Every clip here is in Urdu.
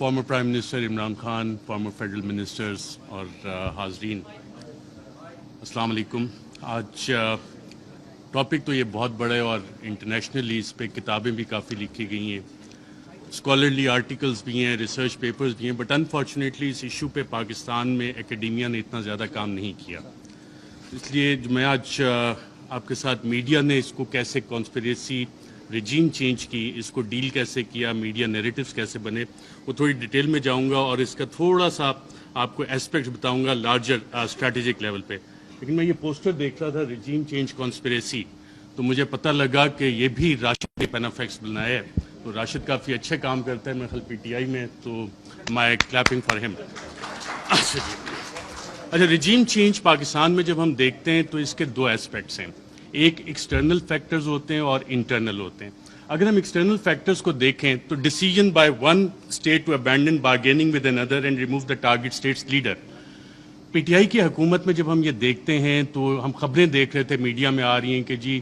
Farmer prime minister Imran Khan, former federal ministers اور حاضرین، السلام علیکم۔ آج ٹاپک تو یہ بہت بڑا ہے اور انٹرنیشنلی اس پہ کتابیں بھی کافی لکھی گئی ہیں، اسکالرلی آرٹیکلز بھی ہیں، ریسرچ پیپرز بھی ہیں، بٹ انفارچونیٹلی اس ایشو پہ پاکستان میں اکیڈیمیا نے اتنا زیادہ کام نہیں کیا۔ اس لیے میں آج آپ کے ساتھ میڈیا نے اس کو کیسے کانسپریسی رجیم چینج کی، اس کو ڈیل کیسے کیا، میڈیا نیریٹیوز کیسے بنے، وہ تھوڑی ڈیٹیل میں جاؤں گا اور اس کا تھوڑا سا آپ کو اسپیکٹس بتاؤں گا لارجر اسٹریٹجک لیول پہ۔ لیکن میں یہ پوسٹر دیکھ رہا تھا رجیم چینج کانسپریسی، تو مجھے پتہ لگا کہ یہ بھی راشد نے پینافیکس بنایا ہے، تو راشد کافی اچھے کام کرتا ہے، میں خیال پی ٹی آئی میں، تو مائی کلیپنگ فار ہم۔ اچھا، رجیم چینج پاکستان میں جب ہم دیکھتے ہیں تو اس کے دو اسپیکٹس ہیں، ایک ایکسٹرنل فیکٹرز ہوتے ہیں اور انٹرنل ہوتے ہیں۔ اگر ہم ایکسٹرنل فیکٹرز کو دیکھیں تو decision by one state to abandon bargaining with اندر and remove the target state's leader. P T I کی حکومت میں جب ہم یہ دیکھتے ہیں تو ہم خبریں دیکھ رہے تھے، میڈیا میں آ رہی ہیں کہ جی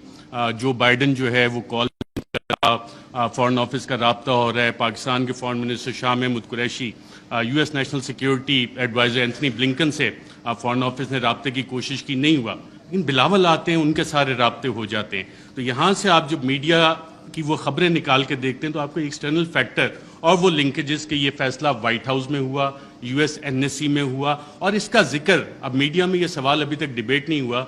جو بائیڈن جو ہے وہ کال فارن آفس کا رابطہ ہو رہا ہے، پاکستان کے foreign minister Shah Mahmood Qureshi, U S national security adviser Anthony Blinken سے فارن آفس نے رابطے کی کوشش کی، نہیں ہوا، لیکن بلاول آتے ہیں ان کے سارے رابطے ہو جاتے ہیں۔ تو یہاں سے آپ جب میڈیا کی وہ خبریں نکال کے دیکھتے ہیں تو آپ کو ایکسٹرنل فیکٹر اور وہ لنکیجز کہ یہ فیصلہ وائٹ ہاؤس میں ہوا، U S N S C میں ہوا، اور اس کا ذکر اب میڈیا میں یہ سوال ابھی تک ڈیبیٹ نہیں ہوا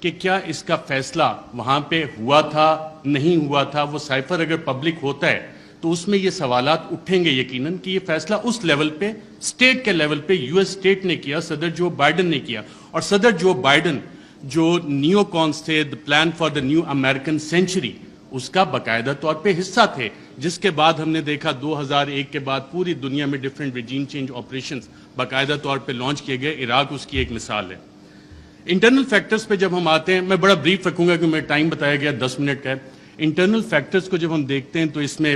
کہ کیا اس کا فیصلہ وہاں پہ ہوا تھا نہیں ہوا تھا۔ وہ سائفر اگر پبلک ہوتا ہے تو اس میں یہ سوالات اٹھیں گے یقیناً کہ یہ فیصلہ اس لیول پہ اسٹیٹ کے لیول پہ یو ایس اسٹیٹ نے کیا، صدر جو بائیڈن نے کیا، اور صدر جو بائیڈن جو نیو کونس تھے، the plan for the new American century, اس کا باقاعدہ طور پہ حصہ تھے، جس کے بعد ہم نے دیکھا 2001 کے بعد پوری دنیا میں ڈفرینٹ رجیم چینج آپریشنز باقاعدہ طور پہ لانچ کیے گئے۔ عراق اس کی ایک مثال ہے۔ انٹرنل فیکٹرز پہ جب ہم آتے ہیں، میں بڑا بریف رکھوں گا کہ میں ٹائم بتایا گیا 10 منٹ کا ہے۔ انٹرنل فیکٹرز کو جب ہم دیکھتے ہیں تو اس میں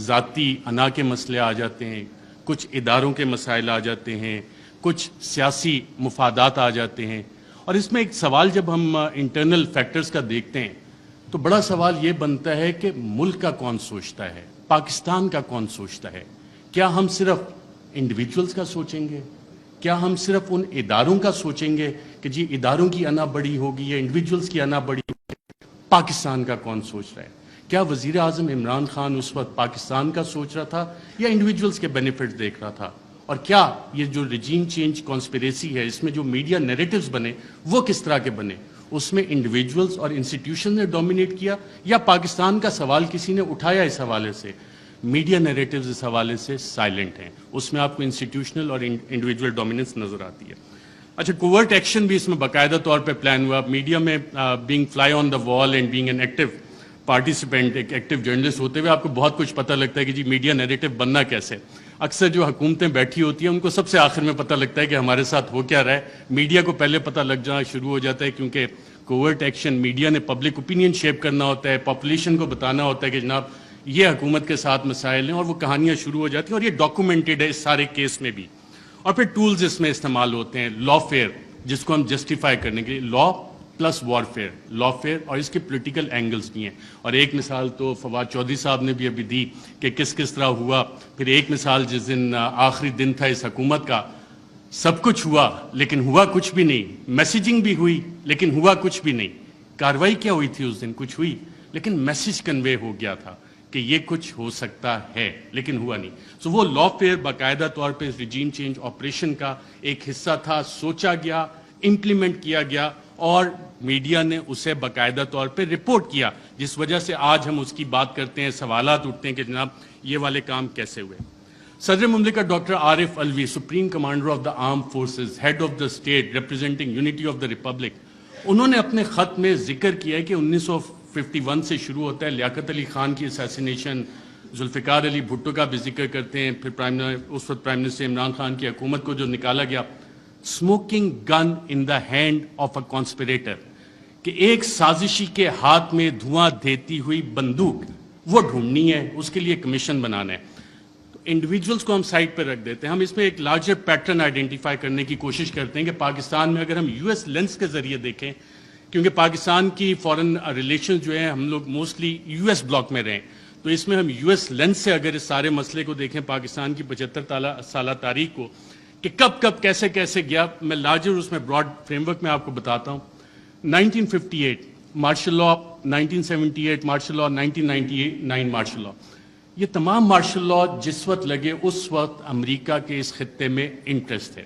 ذاتی انا کے مسئلے آ جاتے ہیں، کچھ اداروں کے مسائل آ جاتے ہیں، کچھ سیاسی مفادات آ جاتے ہیں، اور اس میں ایک سوال جب ہم انٹرنل فیکٹرز کا دیکھتے ہیں تو بڑا سوال یہ بنتا ہے کہ ملک کا کون سوچتا ہے، پاکستان کا کون سوچتا ہے؟ کیا ہم صرف انڈیویجولز کا سوچیں گے؟ کیا ہم صرف ان اداروں کا سوچیں گے کہ جی اداروں کی انا بڑی ہوگی یا انڈیویجولز کی انا بڑی ہوگی؟ پاکستان کا کون سوچ رہا ہے؟ کیا وزیر اعظم عمران خان اس وقت پاکستان کا سوچ رہا تھا یا انڈیویجولز کے بینیفٹ دیکھ رہا تھا؟ اور کیا یہ جو رجیم چینج کانسپریسی ہے، اس میں جو میڈیا نیریٹیوز بنے وہ کس طرح کے بنے؟ اس میں انڈیویجولز اور انسٹیٹیوشن نے ڈومینیٹ کیا یا پاکستان کا سوال کسی نے اٹھایا؟ اس حوالے سے میڈیا نیریٹیوز اس حوالے سے سائلنٹ ہیں، اس میں آپ کو انسٹیٹیوشنل اور انڈیویجول ڈومیننس نظر آتی ہے۔ اچھا، کوورٹ ایکشن بھی اس میں باقاعدہ طور پہ پلان ہوا۔ میڈیا میں being fly on the wall and being an active participant, ایک ایکٹیو جرنلسٹ ہوتے ہوئے آپ کو بہت کچھ پتہ لگتا ہے کہ جی میڈیا نیریٹیو بننا کیسے۔ اکثر جو حکومتیں بیٹھی ہوتی ہیں ان کو سب سے آخر میں پتہ لگتا ہے کہ ہمارے ساتھ ہو کیا رہا ہے، میڈیا کو پہلے پتہ لگ جانا شروع ہو جاتا ہے، کیونکہ کوورٹ ایکشن میڈیا نے پبلک اوپینین شیپ کرنا ہوتا ہے، پاپولیشن کو بتانا ہوتا ہے کہ جناب یہ حکومت کے ساتھ مسائل ہیں، اور وہ کہانیاں شروع ہو جاتی ہیں، اور یہ ڈاکومنٹڈ ہے اس سارے کیس میں بھی۔ اور پھر ٹولز اس میں استعمال ہوتے ہیں، لا فیئر جس کو ہم جسٹیفائی کرنے کے لیے، لا پلس وارفیئر، لا فیئر، اور اس کے پولیٹیکل اینگلز بھی ہیں۔ اور ایک مثال تو فواد چودھری صاحب نے بھی ابھی دی کہ کس طرح ہوا۔ پھر ایک مثال جس دن آخری دن تھا اس حکومت کا، سب کچھ ہوا لیکن ہوا کچھ بھی نہیں، میسیجنگ بھی ہوئی لیکن ہوا کچھ بھی نہیں۔ کاروائی کیا ہوئی تھی اس دن؟ کچھ ہوئی، لیکن میسیج کنوے ہو گیا تھا کہ یہ کچھ ہو سکتا ہے لیکن ہوا نہیں۔ سو وہ لا فیئر باقاعدہ طور پہ اس رجیم چینج آپریشن کا ایک حصہ تھا، سوچا گیا، امپلیمنٹ کیا گیا، اور میڈیا نے اسے باقاعدہ طور پہ رپورٹ کیا، جس وجہ سے آج ہم اس کی بات کرتے ہیں، سوالات اٹھتے ہیں کہ جناب یہ والے کام کیسے ہوئے۔ صدر مملکت doctor Arif Alvi, supreme commander of the arm forces, head of the state representing unity of the republic, انہوں نے اپنے خط میں ذکر کیا ہے کہ 1951 سے شروع ہوتا ہے، لیاقت علی خان کی اسیسینیشن، ذوالفقار علی بھٹو کا بھی ذکر کرتے ہیں، پھر اس وقت پرائم منسٹر عمران خان کی حکومت کو جو نکالا گیا، smoking gun in the hand of a conspirator, کہ ایک سازشی کے ہاتھ میں دھواں دیتی ہوئی بندوق وہ ڈھونڈنی ہے، اس کے لیے کمیشن بنانا ہے۔ تو انڈیویجولز کو ہم سائڈ پہ رکھ دیتے ہیں، ہم اس میں ایک لارجر پیٹرن آئیڈینٹیفائی کرنے کی کوشش کرتے ہیں کہ پاکستان میں اگر ہم یو ایس لینس کے ذریعے دیکھیں، کیونکہ پاکستان کی فارن ریلیشنز جو ہیں ہم لوگ موسٹلی یو ایس بلاک میں رہیں، تو اس میں ہم یو ایس لینس سے اگر اس سارے مسئلے کو دیکھیں پاکستان کی 75 سالہ تاریخ کو کہ کب کب کیسے کیسے گیا, میں لارجر اس میں براڈ فریم ورک میں آپ کو بتاتا ہوں. 1958 martial law, 1978 martial law, 1999 martial law, یہ تمام مارشل لا جس وقت لگے اس وقت امریکہ کے اس خطے میں انٹرسٹ تھے.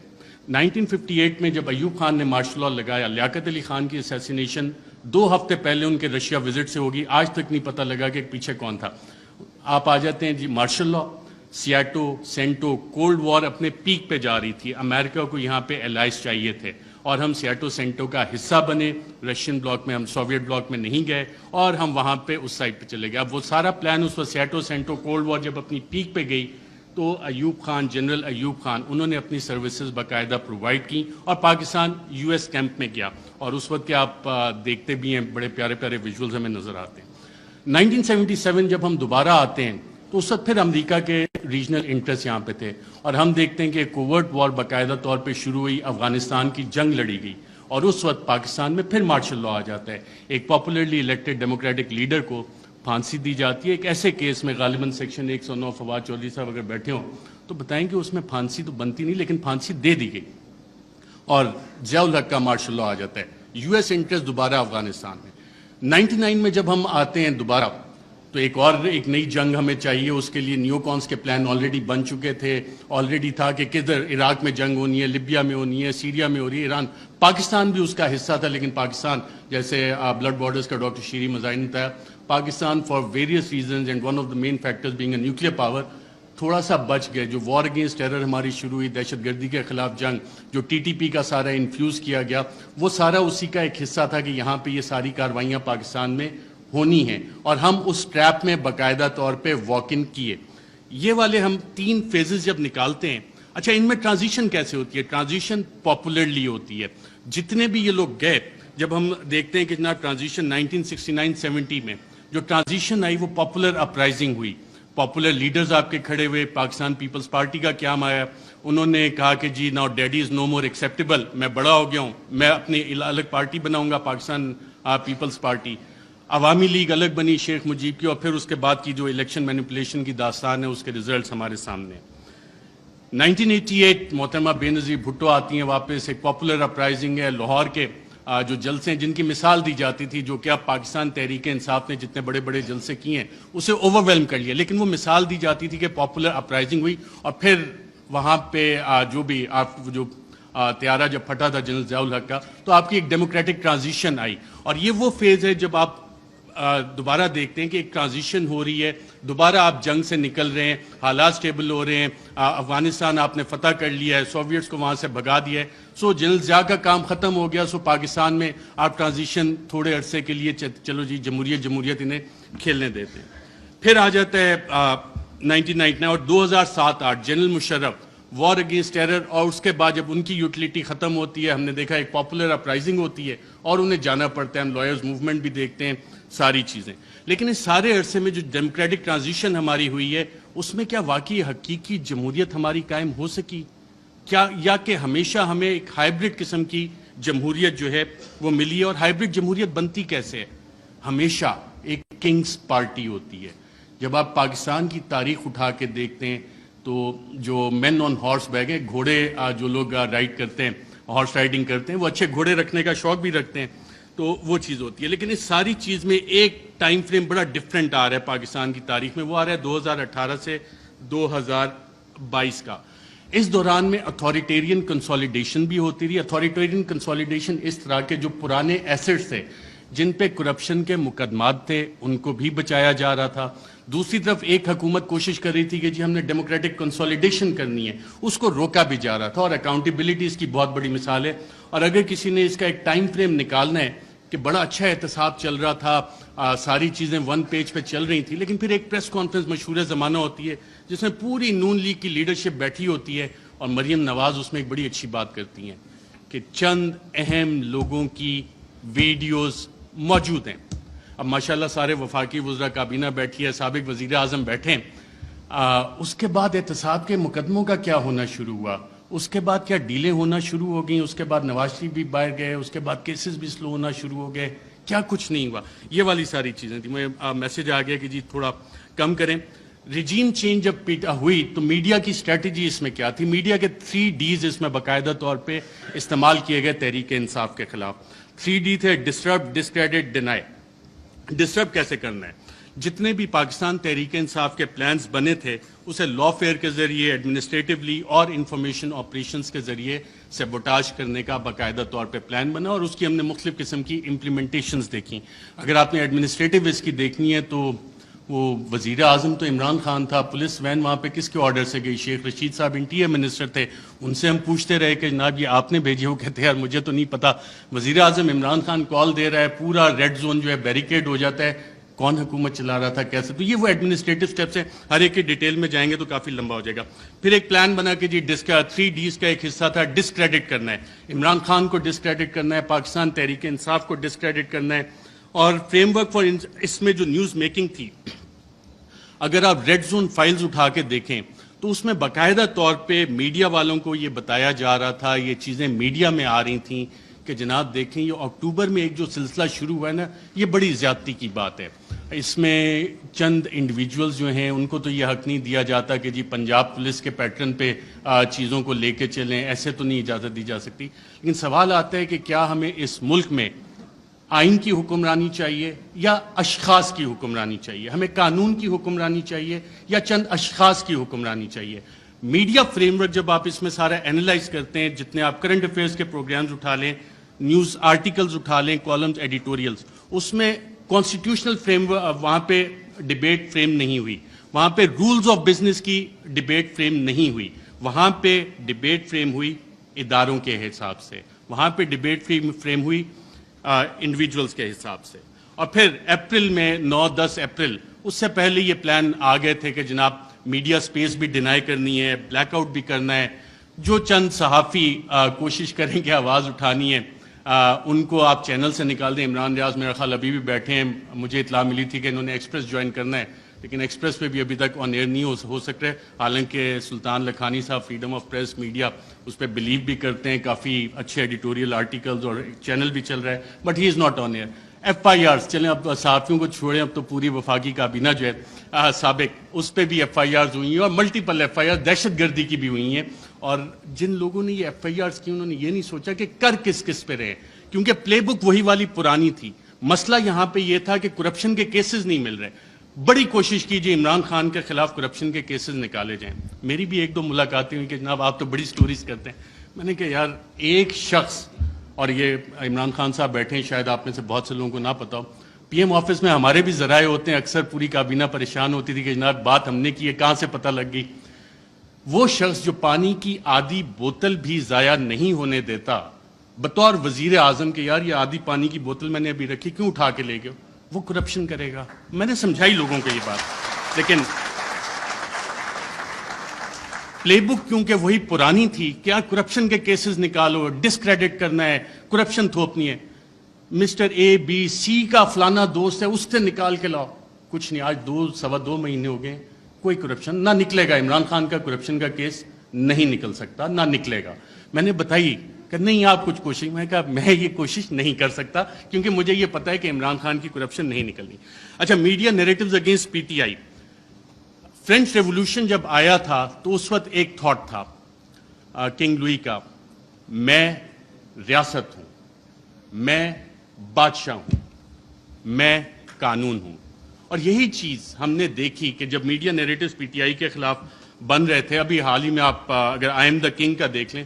1958 میں جب ایوب خان نے مارشل لا لگایا, لیاقت علی خان کی اسیسینیشن 2 ہفتے پہلے ان کے رشیا وزٹ سے ہوگی, آج تک نہیں پتہ لگا کہ پیچھے کون تھا. آپ آ جاتے ہیں جی مارشل لا, سیاٹو, سینٹو, کولڈ وار اپنے پیک پہ جا رہی تھی, امریکہ کو یہاں پہ الائز چاہیے تھے اور ہم سیاٹو سینٹو کا حصہ بنے, رشین بلاک میں, ہم سوویٹ بلاک میں نہیں گئے اور ہم وہاں پہ اس سائڈ پہ چلے گئے. اب وہ سارا پلان اس وقت سیاٹو سینٹو کولڈ وار جب اپنی پیک پہ گئی تو ایوب خان, جنرل ایوب خان, انہوں نے اپنی سروسز باقاعدہ پرووائڈ کی اور پاکستان یو ایس کیمپ میں گیا, اور اس وقت کے آپ دیکھتے بھی ہیں بڑے پیارے پیارے ویژولز ہمیں نظر آتے ہیں. 1977 جب ہم دوبارہ آتے ہیں تو اس وقت پھر امریکہ کے ریجنل انٹرسٹ یہاں پہ تھے اور ہم دیکھتے ہیں کہ کوورٹ وار باقاعدہ طور پہ شروع ہوئی, افغانستان کی جنگ لڑی گئی اور اس وقت پاکستان میں پھر مارشل لا آ جاتا ہے. ایک پاپولرلی الیکٹڈ ڈیموکریٹک لیڈر کو پھانسی دی جاتی ہے ایک ایسے کیس میں, غالباً سیکشن 109, فواد چودھری صاحب اگر بیٹھے ہوں تو بتائیں کہ اس میں پھانسی تو بنتی نہیں لیکن پھانسی دے دی گئی اور ضیاء الحق کا مارشل لا آ جاتا ہے. یو ایس انٹرسٹ دوبارہ افغانستان میں. 99 میں جب ہم آتے ہیں دوبارہ تو ایک نئی جنگ ہمیں چاہیے, اس کے لیے نیو کانس کے پلان آلریڈی بن چکے تھے, آلریڈی تھا کہ کدھر عراق میں جنگ ہونی ہے, لیبیا میں ہونی ہے, سیریا میں ہو رہی ہے, ایران, پاکستان بھی اس کا حصہ تھا لیکن پاکستان جیسے بلڈ بارڈرز کا ڈاکٹر شیری مزاحی نے بتایا, Pakistan for various reasons and one of the main factors being a nuclear power تھوڑا سا بچ گئے. جو وار اگینسٹ ٹیرر ہماری شروع ہوئی, دہشت گردی کے خلاف جنگ, جو ٹی ٹی پی کا سارا انفیوز کیا گیا, وہ سارا اسی کا ایک حصہ تھا کہ یہاں پہ یہ ساری کارروائیاں پاکستان میں ہونی ہیں اور ہم اس ٹریپ میں باقاعدہ طور پہ واک ان کیے. یہ والے ہم 3 فیزز جب نکالتے ہیں, اچھا ان میں ٹرانزیشن کیسے ہوتی ہے؟ ٹرانزیشن پاپولرلی ہوتی ہے. جتنے بھی یہ لوگ گئے, جب ہم دیکھتے ہیں کہ جناب ٹرانزیشن 1969-70 میں جو ٹرانزیشن آئی وہ پاپولر اپرائزنگ ہوئی, پاپولر لیڈرز آپ کے کھڑے ہوئے. پاکستان پیپلز پارٹی کا قیام آیا, انہوں نے کہا کہ جی ناؤ ڈیڈی از نو مور ایکسیپٹیبل, میں بڑا ہو گیا ہوں, میں اپنی الگ پارٹی بناؤں گا, پاکستان پیپلز پارٹی. عوامی لیگ الگ بنی شیخ مجیب کی, اور پھر اس کے بعد کی جو الیکشن مینیپولیشن کی داستان ہے اس کے ریزلٹس ہمارے سامنے. 1988 محترمہ بے نظیر بھٹو آتی ہیں واپس, ایک پاپولر اپرائزنگ ہے. لاہور کے جو جلسے ہیں جن کی مثال دی جاتی تھی, جو کہ اب پاکستان تحریک انصاف نے جتنے بڑے بڑے جلسے کیے ہیں اسے اوور ویلم کر لیا, لیکن وہ مثال دی جاتی تھی کہ پاپولر اپرائزنگ ہوئی اور پھر وہاں پہ جو بھی جو طیارہ جب پھٹا تھا جنرل ضیاء الحق کا, تو آپ کی ایک ڈیموکریٹک ٹرانزیشن آئی. اور یہ وہ فیز ہے جب آپ دوبارہ دیکھتے ہیں کہ ایک ٹرانزیشن ہو رہی ہے, دوبارہ آپ جنگ سے نکل رہے ہیں, حالات سٹیبل ہو رہے ہیں, افغانستان آپ نے فتح کر لیا ہے, سوویٹس کو وہاں سے بھگا دیا ہے, سو جنرل ضیاء کا کام ختم ہو گیا, سو پاکستان میں آپ ٹرانزیشن تھوڑے عرصے کے لیے چلو جی جمہوریت انہیں کھیلنے دیتے ہیں. پھر آ جاتا ہے 1999 اور 2007-8 general Musharraf, war against terror, اور اس کے بعد جب ان کی یوٹیلیٹی ختم ہوتی ہے, ہم نے دیکھا ایک پاپولر اپرائزنگ ہوتی ہے اور انہیں جانا پڑتا ہے, ہم لائرز موومنٹ بھی دیکھتے ہیں, ساری چیزیں. لیکن اس سارے عرصے میں جو ڈیموکریٹک ٹرانزیشن ہماری ہوئی ہے اس میں کیا واقعی حقیقی جمہوریت ہماری قائم ہو سکی کیا, یا کہ ہمیشہ ہمیں ایک ہائیبرڈ قسم کی جمہوریت جو ہے وہ ملی ہے؟ اور ہائیبرڈ جمہوریت بنتی کیسے ہے؟ ہمیشہ ایک کنگز پارٹی ہوتی ہے. جب آپ پاکستان کی تاریخ اٹھا کے دیکھتے ہیں تو جو مین آن ہارس بیگ ہیں, گھوڑے جو لوگ رائڈ کرتے ہیں, ہارس رائڈنگ کرتے ہیں, وہ اچھے گھوڑے رکھنے کا شوق بھی رکھتے ہیں, تو وہ چیز ہوتی ہے. لیکن اس ساری چیز میں ایک ٹائم فریم بڑا ڈیفرنٹ آ رہا ہے پاکستان کی تاریخ میں, وہ آ رہا ہے 2018 سے 2022 کا. اس دوران میں اتھارٹیرین کنسولیڈیشن بھی ہوتی رہی. اتھارٹیرین کنسولیڈیشن اس طرح کے جو پرانے ایسٹس تھے جن پہ کرپشن کے مقدمات تھے ان کو بھی بچایا جا رہا تھا. دوسری طرف ایک حکومت کوشش کر رہی تھی کہ جی ہم نے ڈیموکریٹک کنسولیڈیشن کرنی ہے, اس کو روکا بھی جا رہا تھا. اور اکاؤنٹیبلٹی اس کی بہت بڑی مثال ہے. اور اگر کسی نے اس کا ایک ٹائم فریم نکالنا ہے کہ بڑا اچھا احتساب چل رہا تھا, ساری چیزیں ون پیج پہ چل رہی تھیں, لیکن پھر ایک پریس کانفرنس مشہور زمانہ ہوتی ہے جس میں پوری نون لیگ کی لیڈرشپ بیٹھی ہوتی ہے اور مریم نواز اس میں ایک بڑی اچھی بات کرتی ہیں کہ چند اہم لوگوں کی ویڈیوز موجود ہیں. اب ماشاءاللہ سارے وفاقی وزراء کابینہ بیٹھی ہے, سابق وزیر اعظم بیٹھے ہیں. اس کے بعد احتساب کے مقدموں کا کیا ہونا شروع ہوا, اس کے بعد کیا ڈیلیں ہونا شروع ہو گئیں, اس کے بعد نواز شریف بھی باہر گئے, اس کے بعد کیسز بھی سلو ہونا شروع ہو گئے, کیا کچھ نہیں ہوا. یہ والی ساری چیزیں تھیں. میسج آ گیا کہ جی تھوڑا کم کریں. ریجیم چینج جب ہوئی تو میڈیا کی اسٹریٹجی اس میں کیا تھی؟ میڈیا کے 3 ڈیز اس میں باقاعدہ طور پہ استعمال کیے گئے تحریک انصاف کے خلاف. 3 ڈی تھے: ڈسٹرب، ڈسکریڈٹ، ڈینائی. ڈسٹرب کیسے کرنا ہے؟ جتنے بھی پاکستان تحریک انصاف کے پلانز بنے تھے اسے لا فیئر کے ذریعے، ایڈمنسٹریٹولی اور انفارمیشن آپریشنز کے ذریعے سیبوٹاج کرنے کا باقاعدہ طور پہ پلان بنا، اور اس کی ہم نے مختلف قسم کی امپلیمنٹیشنز دیکھی. اگر آپ نے ایڈمنسٹریٹو اس کی دیکھنی ہے تو وہ وزیر اعظم تو عمران خان تھا، پولیس وین وہاں پہ کس کے آرڈر سے گئی؟ شیخ رشید صاحب انٹیریئر منسٹر تھے، ان سے ہم پوچھتے رہے کہ جناب یہ آپ نے بھیجی؟ وہ کہتے ہیں یار مجھے تو نہیں پتا. وزیر اعظم عمران خان کال دے رہا ہے، پورا ریڈ زون جو ہے بیریکیڈ ہو جاتا ہے، کون حکومت چلا رہا تھا، کیسے؟ تو یہ وہ ایڈمنسٹریٹو سٹیپس ہیں، ہر ایک کی ڈیٹیل میں جائیں گے تو کافی لمبا ہو جائے گا. پھر ایک پلان بنا کہ جی 3 ڈیز کا ایک حصہ تھا ڈسکریڈٹ کرنا ہے، عمران خان کو ڈسکریڈٹ کرنا ہے، پاکستان تحریک انصاف کو ڈسکریڈٹ کرنا ہے. اور فریم ورک فار اس میں جو نیوز میکنگ تھی، اگر آپ ریڈ زون فائلز اٹھا کے دیکھیں تو اس میں باقاعدہ طور پہ میڈیا والوں کو یہ بتایا جا رہا تھا، یہ چیزیں میڈیا میں آ رہی تھیں کہ جناب دیکھیں یہ اکتوبر میں ایک جو سلسلہ شروع ہوا ہے نا، یہ بڑی زیادتی کی بات ہے. اس میں چند انڈیویجولز جو ہیں ان کو تو یہ حق نہیں دیا جاتا کہ جی پنجاب پولیس کے پیٹرن پہ چیزوں کو لے کے چلیں، ایسے تو نہیں اجازت دی جا سکتی. لیکن سوال آتا ہے کہ کیا ہمیں اس ملک میں آئین کی حکمرانی چاہیے یا اشخاص کی حکمرانی چاہیے؟ ہمیں قانون کی حکمرانی چاہیے یا چند اشخاص کی حکمرانی چاہیے؟ میڈیا فریم ورک جب آپ اس میں سارا اینالائز کرتے ہیں، جتنے آپ کرنٹ افیئرس کے پروگرامز اٹھا لیں، نیوز آرٹیکلز اٹھا لیں، کالمز، ایڈیٹوریلز، اس میں کانسٹیٹیوشنل فریم ورک وہاں پہ ڈیبیٹ فریم نہیں ہوئی، وہاں پہ رولز آف بزنس کی ڈیبیٹ فریم نہیں ہوئی، وہاں پہ ڈیبیٹ فریم ہوئی اداروں کے حساب سے، وہاں پہ ڈیبیٹ فریم ہوئی انڈیویجولز کے حساب سے. اور پھر اپریل میں 9-10 اپریل، اس سے پہلے یہ پلان آ گئے تھے کہ جناب میڈیا سپیس بھی ڈینائی کرنی ہے، بلیک آؤٹ بھی کرنا ہے، جو چند صحافی کوشش کریں کہ آواز اٹھانی ہے ان کو آپ چینل سے نکال دیں. عمران ریاض میرا خیال ابھی بھی بیٹھے ہیں، مجھے اطلاع ملی تھی کہ انہوں نے ایکسپریس جوائن کرنا ہے، لیکن ایکسپریس پہ بھی ابھی تک آن ایئر نہیں ہو سک رہے. حالانکہ سلطان لکھانی صاحب فریڈم آف پریس میڈیا اس پہ بلیو بھی کرتے ہیں، کافی اچھے ایڈیٹوریل آرٹیکلز اور چینل بھی چل رہا ہے، but he is not on air. FIRs چلیں، اب صحافیوں کو چھوڑیں، اب تو پوری وفاقی کابینہ جو ہے سابق، اس پہ بھی FIRs ہوئی ہیں، اور ملٹیپل FIRs دہشت گردی کی بھی ہوئی ہیں. اور جن لوگوں نے یہ FIRs کی انہوں نے یہ نہیں سوچا کہ کر کس کس پہ رہے، کیونکہ پلے بک وہی والی پرانی تھی. مسئلہ یہاں پہ یہ تھا کہ کرپشن کے کیسز نہیں مل رہے. بڑی کوشش کیجیے عمران خان کے خلاف کرپشن کے کیسز نکالے جائیں. میری بھی 1-2 ملاقاتیں ہوئی کہ جناب آپ تو بڑی سٹوریز کرتے ہیں. میں نے کہا یار ایک شخص، اور یہ عمران خان صاحب بیٹھے ہیں، شاید آپ میں سے بہت سے لوگوں کو نہ پتا ہو، PM آفس میں ہمارے بھی ذرائع ہوتے ہیں، اکثر پوری کابینہ پریشان ہوتی تھی کہ جناب بات ہم نے کی ہے، کہاں سے پتہ لگ گئی. وہ شخص جو پانی کی آدھی بوتل بھی ضائع نہیں ہونے دیتا بطور وزیر اعظم کہ یار یہ آدھی پانی کی بوتل میں نے ابھی رکھی، کیوں اٹھا کے لے گئے، وہ کرپشن کرے گا. میں نے سمجھائی لوگوں کو یہ بات، لیکن پلے بک کیونکہ وہی پرانی تھی، کیا کرپشن کے کیسز نکالو، ڈسکریڈٹ کرنا ہے، کرپشن تھوپنی ہے. مسٹر ABC کا فلانا دوست ہے، اس سے نکال کے لاؤ. کچھ نہیں، آج 2-2.25 مہینے ہو گئے، کوئی کرپشن نہ نکلے گا. عمران خان کا کرپشن کا کیس نہیں نکل سکتا، نہ نکلے گا. میں نے بتائی کہ نہیں آپ کچھ کوشش، میں کہا میں یہ کوشش نہیں کر سکتا کیونکہ مجھے یہ پتا ہے کہ عمران خان کی کرپشن نہیں نکلنی. اچھا، media narratives against PTI. French revolution جب آیا تھا تو اس وقت ایک تھاٹ تھا کنگ لوئی کا، میں ریاست ہوں، میں بادشاہ ہوں، میں قانون ہوں. اور یہی چیز ہم نے دیکھی کہ جب میڈیا نیریٹوز PTI کے خلاف بن رہے تھے. ابھی حال ہی میں آپ اگر آئی ایم دا کنگ کا دیکھ لیں،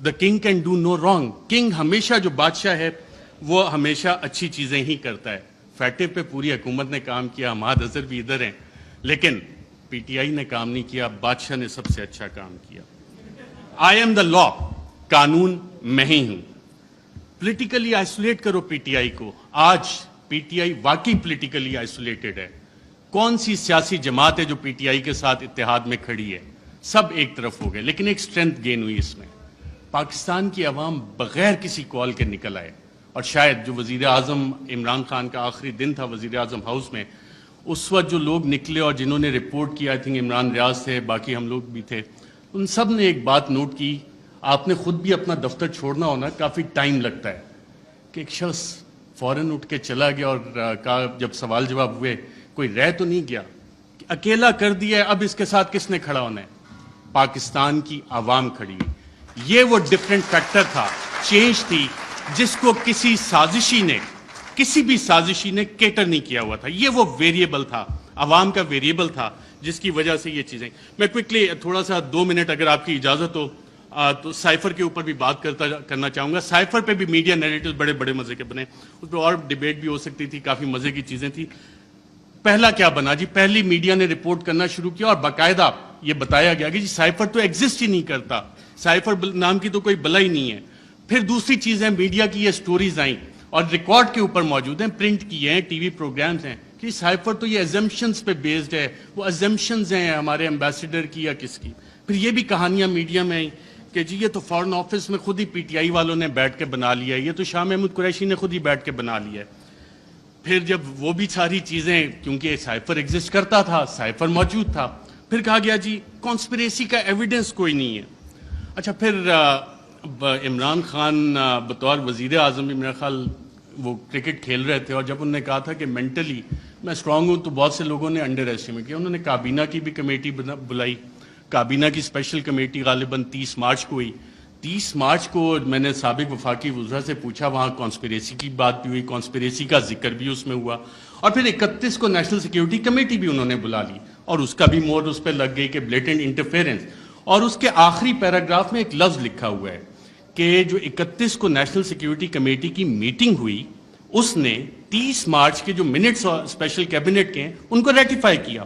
the king can do no wrong. King ہمیشہ، جو بادشاہ ہے وہ ہمیشہ اچھی چیزیں ہی کرتا ہے. فیٹے پہ پوری حکومت نے کام کیا، حماد اظہر بھی ادھر ہیں، لیکن PTI نے کام نہیں کیا، بادشاہ نے سب سے اچھا کام کیا. آئی ایم دا لا، قانون میں ہی ہوں. پولیٹیکلی آئسولیٹ کرو PTI کو. آج PTI واقعی پولیٹیکلی آئسولیٹڈ ہے. کون سی سیاسی جماعت ہے جو PTI کے ساتھ اتحاد میں کھڑی ہے؟ سب ایک طرف ہو گئے. لیکن ایک سٹرینتھ گین ہوئی اس میں، پاکستان کی عوام بغیر کسی کال کے نکل آئے. اور شاید جو وزیر اعظم عمران خان کا آخری دن تھا وزیر اعظم ہاؤس میں، اس وقت جو لوگ نکلے اور جنہوں نے رپورٹ کیا، آئی تھنک عمران ریاض تھے، باقی ہم لوگ بھی تھے، ان سب نے ایک بات نوٹ کی. آپ نے خود بھی اپنا دفتر چھوڑنا ہونا، کافی ٹائم لگتا ہے، کہ ایک شخص فوراً اٹھ کے چلا گیا اور کہا، جب سوال جواب ہوئے، کوئی رہ تو نہیں گیا کہ اکیلا کر دیا ہے, اب اس کے ساتھ کس نے کھڑا ہونا ہے؟ پاکستان کی عوام کھڑی ہوئی. یہ وہ ڈفرینٹ فیکٹر تھا, چینج تھی, جس کو کسی بھی سازشی نے کیٹر نہیں کیا ہوا تھا. یہ وہ ویریبل تھا, عوام کا ویریبل تھا, جس کی وجہ سے یہ چیزیں. میں کوئکلی تھوڑا سا 2 منٹ اگر آپ کی اجازت ہو تو سائفر کے اوپر بھی بات کرنا چاہوں گا. سائفر پہ بھی میڈیا نیریٹیوز بڑے بڑے مزے کے بنے, اس پہ اور ڈیبیٹ بھی ہو سکتی تھی, کافی مزے کی چیزیں تھی. پہلا کیا بنا جی, پہلی میڈیا نے رپورٹ کرنا شروع کیا اور باقاعدہ یہ بتایا گیا کہ جی سائفر تو ایگزسٹ ہی نہیں کرتا, سائفر نام کی تو کوئی بلا ہی نہیں ہے. پھر دوسری چیز ہے, میڈیا کی یہ سٹوریز آئیں اور ریکارڈ کے اوپر موجود ہیں, پرنٹ کیے ہیں, ٹی وی پروگرامز ہیں کہ سائفر تو یہ ایزمپشنز پہ بیسڈ ہے. وہ ایزمپشنز ہیں ہمارے ایمبیسڈر کی یا کس کی. پھر یہ بھی کہانیاں میڈیا میں آئیں کہ جی یہ تو فارن آفس میں خود ہی پی ٹی آئی والوں نے بیٹھ کے بنا لیا ہے, یہ تو شاہ محمود قریشی نے خود ہی بیٹھ کے بنا لیا ہے. پھر جب وہ بھی ساری چیزیں, کیونکہ سائفر ایگزسٹ کرتا تھا, سائفر موجود تھا, پھر کہا گیا جی کانسپریسی کا ایویڈنس کوئی نہیں ہے. اچھا پھر عمران خان بطور وزیر اعظم بھی میرا خیال وہ کرکٹ کھیل رہے تھے, اور جب انہوں نے کہا تھا کہ مینٹلی میں اسٹرانگ ہوں, تو بہت سے لوگوں نے انڈر ایسٹیمیٹ کیا. انہوں نے کابینہ کی بھی کمیٹی بلائی, کابینہ کی اسپیشل کمیٹی غالباً 30 مارچ کو ہوئی. 30 مارچ کو میں نے سابق وفاقی وزراء سے پوچھا, وہاں کانسپریسی کی بات بھی ہوئی, کانسپریسی کا ذکر بھی اس میں ہوا, اور پھر 31 کو نیشنل سیکیورٹی کمیٹی بھی انہوں نے بلا لی, اور اس کا بھی مور اس پہ لگ گئی کہ بلیٹنٹ انٹرفیرنس. اور اس کے آخری پیراگراف میں ایک لفظ لکھا ہوا ہے کہ جو 31 کو نیشنل سیکیورٹی کمیٹی کی میٹنگ ہوئی, اس نے 30 مارچ کے جو منٹس اسپیشل کیبنٹ کے ہیں ان کو ریٹیفائی کیا.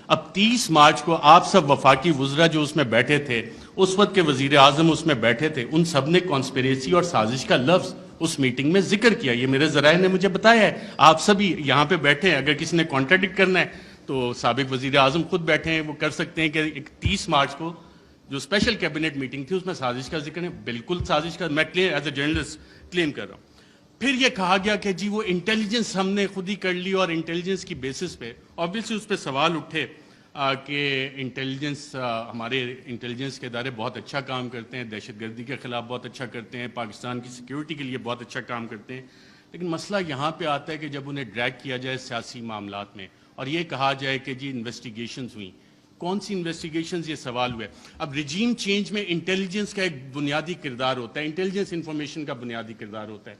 اب 30 مارچ کو آپ سب وفاقی وزراء جو اس میں بیٹھے تھے, اس وقت کے وزیر اعظم اس میں بیٹھے تھے, ان سب نے کانسپریسی اور سازش کا لفظ اس میٹنگ میں ذکر کیا. یہ میرے ذرائع نے مجھے بتایا ہے, آپ سبھی یہاں پہ بیٹھے ہیں, اگر کسی نے کانٹراڈکٹ کرنا ہے تو سابق وزیر اعظم خود بیٹھے ہیں, وہ کر سکتے ہیں کہ 30 مارچ کو جو اسپیشل کیبنٹ میٹنگ تھی اس میں سازش کا ذکر ہے. بالکل سازش کا میں ایز اے جرنلسٹ کلیم کر رہا ہوں. پھر یہ کہا گیا کہ جی وہ انٹیلیجنس ہم نے خود ہی کر لی, اور انٹیلیجنس کی بیسس پہ آبویسلی اس پہ سوال اٹھے کہ انٹیلیجنس, ہمارے انٹیلیجنس کے ادارے بہت اچھا کام کرتے ہیں, دہشت گردی کے خلاف بہت اچھا کرتے ہیں, پاکستان کی سیکیورٹی کے لیے بہت اچھا کام کرتے ہیں. لیکن مسئلہ یہاں پہ آتا ہے کہ جب انہیں ڈریگ کیا جائے سیاسی معاملات میں اور یہ کہا جائے کہ جی انویسٹیگیشنز ہوئیں, کون سی انویسٹیگیشنز, یہ سوال ہوا ہے. اب ریجیم چینج میں انٹیلیجنس کا ایک بنیادی کردار ہوتا ہے, انٹیلیجنس انفارمیشن کا بنیادی کردار ہوتا ہے.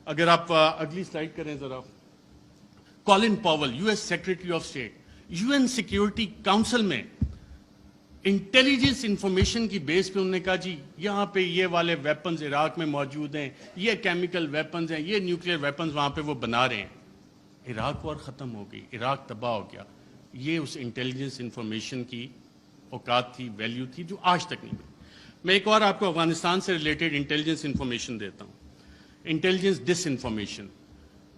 اگر آپ اگلی سلائڈ کریں ذرا, Colin Powell U S secretary of state, U N security council میں انٹیلیجنس انفارمیشن کی بیس پہ انہوں نے کہا جی یہاں پہ یہ والے ویپنز عراق میں موجود ہیں, یہ کیمیکل ویپنز ہیں, یہ نیوکلیئر ویپنز وہاں پہ وہ بنا رہے ہیں. عراق اور ختم ہو گئی, عراق تباہ ہو گیا. یہ اس انٹیلیجنس انفارمیشن کی اوقات تھی, ویلیو تھی, جو آج تک نہیں ملی. میں ایک اور آپ کو افغانستان سے ریلیٹڈ انٹیلیجنس انفارمیشن دیتا ہوں. انٹیلیجنس ڈس انفارمیشن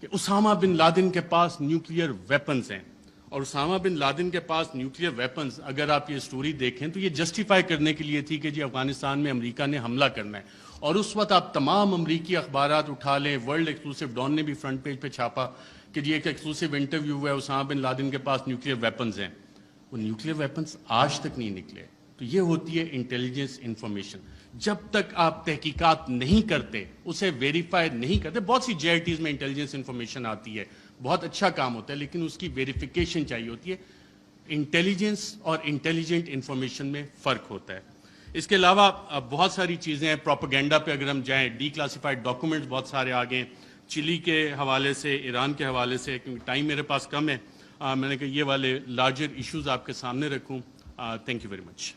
کہ اسامہ بن لادن کے پاس نیوکلیئر ویپنز ہیں, اور اسامہ بن لادن کے پاس نیوکلیئر ویپنز, اگر آپ یہ سٹوری دیکھیں تو یہ جسٹیفائی کرنے کے لیے تھی کہ جی افغانستان میں امریکہ نے حملہ کرنا ہے. اور اس وقت آپ تمام امریکی اخبارات اٹھا لیں, ورلڈ ایکسکلوسیو ڈان نے بھی فرنٹ پیج پہ چھاپا کہ جی ایک ایکسکلوسیو انٹرویو ہوا ہے, اسامہ بن لادن کے پاس نیوکلیئر ویپنز ہیں. وہ نیوکلیئر ویپنز آج تک نہیں نکلے. تو یہ ہوتی ہے انٹیلیجنس انفارمیشن. جب تک آپ تحقیقات نہیں کرتے, اسے ویریفائی نہیں کرتے, بہت سی جے آئی ٹیز میں انٹیلیجنس انفارمیشن آتی ہے, بہت اچھا کام ہوتا ہے, لیکن اس کی ویریفیکیشن چاہیے ہوتی ہے. انٹیلیجنس اور انٹیلیجنٹ انفارمیشن میں فرق ہوتا ہے. اس کے علاوہ بہت ساری چیزیں ہیں. پروپیگنڈا پہ اگر ہم جائیں, ڈی کلاسیفائڈ ڈاکومنٹس بہت سارے آ گئے, چلی کے حوالے سے, ایران کے حوالے سے, کیونکہ ٹائم میرے پاس کم ہے, میں نے کہا یہ والے لارجر ایشوز آپ کے سامنے رکھوں. Thank you very much.